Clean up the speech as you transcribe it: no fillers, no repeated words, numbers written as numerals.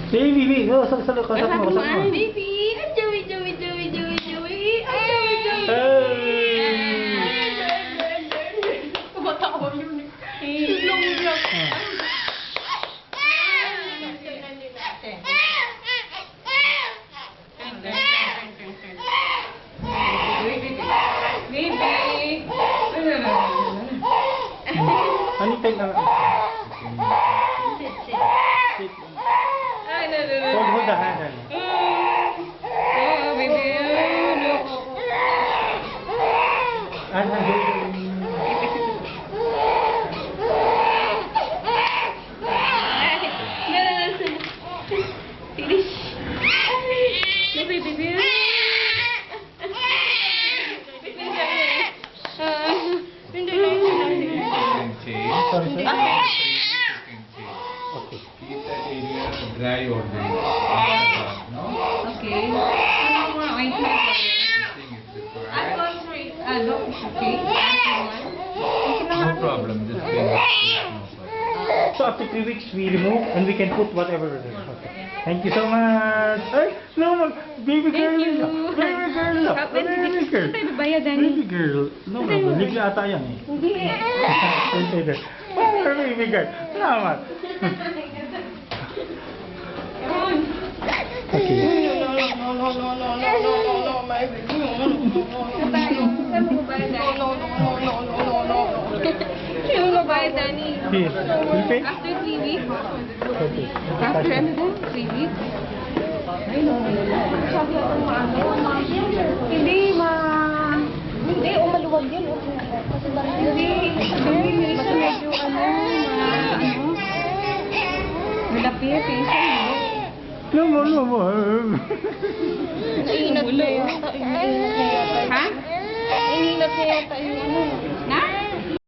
Baby, go. Kasap mo. Baby! Joey! Kumatawa yun eh. Silong yun. Ano yung time? Hold the hand. Oh, baby. Finish. No, baby. Sorry. Okay. Keep that area dry or wet. No? Okay. No problem. Just bring it. So after 3 weeks, we remove and we can put whatever it is. Okay. Thank you so much. Ay, no, baby girl. Thank you. Baby girl. Baby girl. Saan tayo bayadan? Baby girl. No, bigla ata yan eh. Hindi. Baby girl. Salamat. Okay. Sino ba bayad, Dani? Here. Will pay? After 3 weeks? Okay. After ano po? 3 weeks? Ay, no. Sabi ako maano. Hindi, umaluwag yun. Hindi. Basta medyo malapit eh. No more. Inat na yata. Ha? Inat na yata yung ano.